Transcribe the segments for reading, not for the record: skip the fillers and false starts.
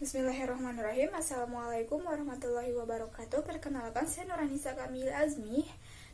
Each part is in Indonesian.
Bismillahirrahmanirrahim. Assalamualaikum warahmatullahi wabarakatuh. Perkenalkan, saya Nuranisa Kamil Azmi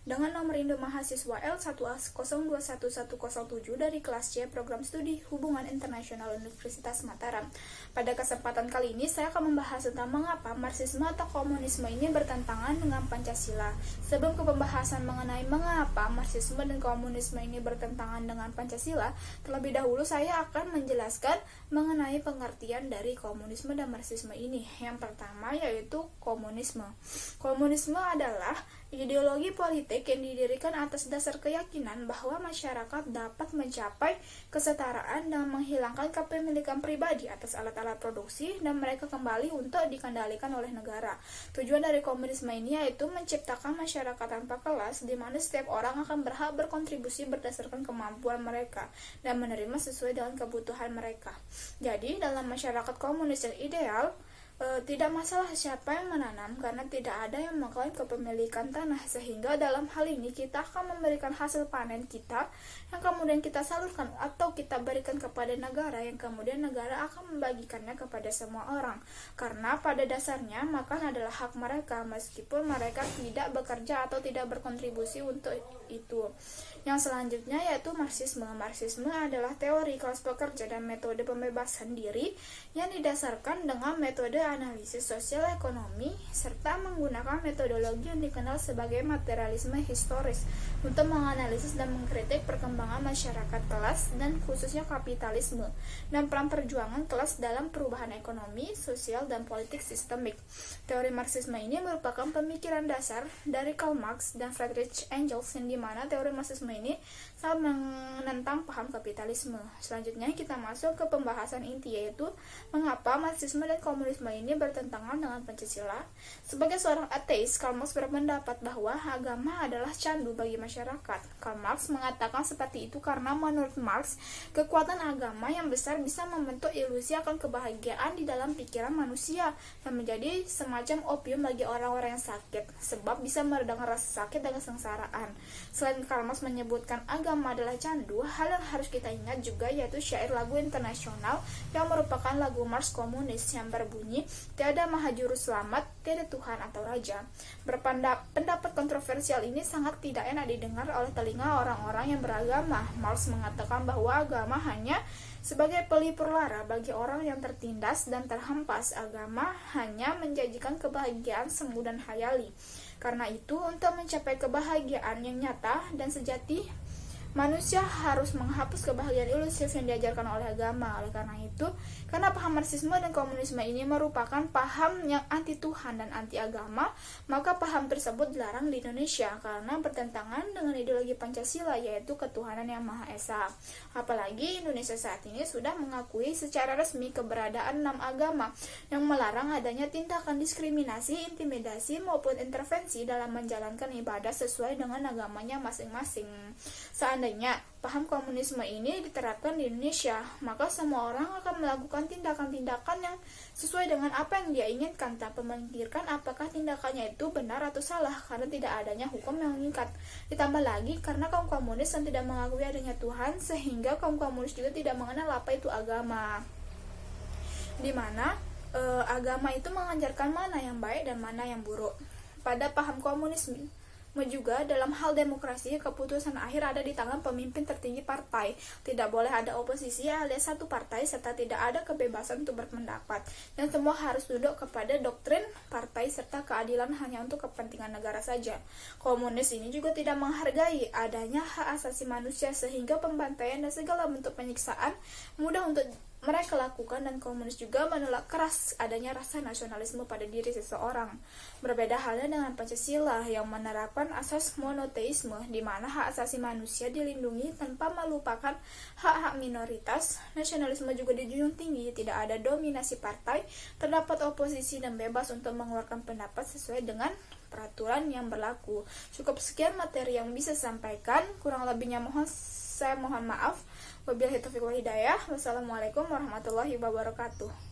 dengan nomor induk mahasiswa L1A021107 dari kelas C Program Studi Hubungan Internasional Universitas Mataram. Pada kesempatan kali ini saya akan membahas tentang mengapa Marxisme atau komunisme ini bertentangan dengan Pancasila. Sebelum ke pembahasan mengenai mengapa Marxisme dan komunisme ini bertentangan dengan Pancasila, terlebih dahulu saya akan menjelaskan mengenai pengertian dari komunisme dan Marxisme ini. Yang pertama yaitu komunisme. Komunisme adalah ideologi politik yang didirikan atas dasar keyakinan bahwa masyarakat dapat mencapai kesetaraan dan menghilangkan kepemilikan pribadi atas alat-alat produksi dan mereka kembali untuk dikendalikan oleh negara. Tujuan dari komunisme ini yaitu menciptakan masyarakat tanpa kelas di mana setiap orang akan berhak berkontribusi berdasarkan kemampuan mereka dan menerima sesuai dengan kebutuhan mereka. Jadi, dalam masyarakat komunis yang ideal, tidak masalah siapa yang menanam karena tidak ada yang mengklaim kepemilikan tanah, sehingga dalam hal ini kita akan memberikan hasil panen kita yang kemudian kita salurkan atau kita berikan kepada negara yang kemudian negara akan membagikannya kepada semua orang, karena pada dasarnya makan adalah hak mereka meskipun mereka tidak bekerja atau tidak berkontribusi untuk itu. Yang selanjutnya yaitu Marxisme. Marxisme adalah teori kelas pekerja dan metode pembebasan diri yang didasarkan dengan metode analisis sosial ekonomi serta menggunakan metodologi yang dikenal sebagai materialisme historis untuk menganalisis dan mengkritik perkembangan masyarakat kelas dan khususnya kapitalisme dan peran perjuangan kelas dalam perubahan ekonomi, sosial, dan politik sistemik. Teori Marxisme ini merupakan pemikiran dasar dari Karl Marx dan Friedrich Engels, yang dimana teori Marxisme ini sangat menentang paham kapitalisme. Selanjutnya kita masuk ke pembahasan inti, yaitu mengapa Marxisme dan komunisme ini bertentangan dengan Pancasila. Sebagai seorang ateis, Karl Marx berpendapat bahwa agama adalah candu bagi masyarakat. Karl Marx mengatakan seperti itu karena menurut Marx, kekuatan agama yang besar bisa membentuk ilusi akan kebahagiaan di dalam pikiran manusia dan menjadi semacam opium bagi orang-orang yang sakit, sebab bisa meredakan rasa sakit dan kesengsaraan. Selain Karl Marx menyebutkan agama adalah candu, hal yang harus kita ingat juga yaitu syair lagu internasional yang merupakan lagu Marx komunis yang berbunyi, "Tiada maha juru selamat, tiada Tuhan atau Raja." Pendapat kontroversial ini sangat tidak enak didengar oleh telinga orang-orang yang beragama. Marx mengatakan bahwa agama hanya sebagai pelipur lara bagi orang yang tertindas dan terhempas. Agama hanya menjanjikan kebahagiaan semu dan hayali. Karena itu, untuk mencapai kebahagiaan yang nyata dan sejati, manusia harus menghapus kebahagiaan ilusif yang diajarkan oleh agama. Oleh karena itu, karena paham Marxisme dan komunisme ini merupakan paham yang anti Tuhan dan anti agama, maka paham tersebut dilarang di Indonesia karena bertentangan dengan ideologi Pancasila, yaitu ketuhanan yang Maha Esa. Apalagi Indonesia saat ini sudah mengakui secara resmi keberadaan 6 agama yang melarang adanya tindakan diskriminasi, intimidasi, maupun intervensi dalam menjalankan ibadah sesuai dengan agamanya masing-masing. Seandainya paham komunisme ini diterapkan di Indonesia, maka semua orang akan melakukan tindakan-tindakan yang sesuai dengan apa yang dia inginkan tanpa memikirkan apakah tindakannya itu benar atau salah, karena tidak adanya hukum yang mengikat. Ditambah lagi karena kaum komunis yang tidak mengakui adanya Tuhan, sehingga kaum komunis juga tidak mengenal apa itu agama, di mana agama itu mengajarkan mana yang baik dan mana yang buruk. Pada paham komunisme juga dalam hal demokrasi, keputusan akhir ada di tangan pemimpin tertinggi partai. Tidak boleh ada oposisi alias satu partai, serta tidak ada kebebasan untuk berpendapat, dan semua harus duduk kepada doktrin partai serta keadilan hanya untuk kepentingan negara saja. Komunis ini juga tidak menghargai adanya hak asasi manusia, sehingga pembantaian dan segala bentuk penyiksaan mudah untuk mereka lakukan, dan komunis juga menolak keras adanya rasa nasionalisme pada diri seseorang. Berbeda halnya dengan Pancasila yang menerapkan asas monoteisme, di mana hak asasi manusia dilindungi tanpa melupakan hak-hak minoritas. Nasionalisme juga dijunjung tinggi, tidak ada dominasi partai, terdapat oposisi dan bebas untuk mengeluarkan pendapat sesuai dengan peraturan yang berlaku. Cukup sekian materi yang bisa sampaikan, kurang lebihnya saya mohon maaf. Wabillahi taufiq wal hidayah. Wassalamualaikum warahmatullahi wabarakatuh.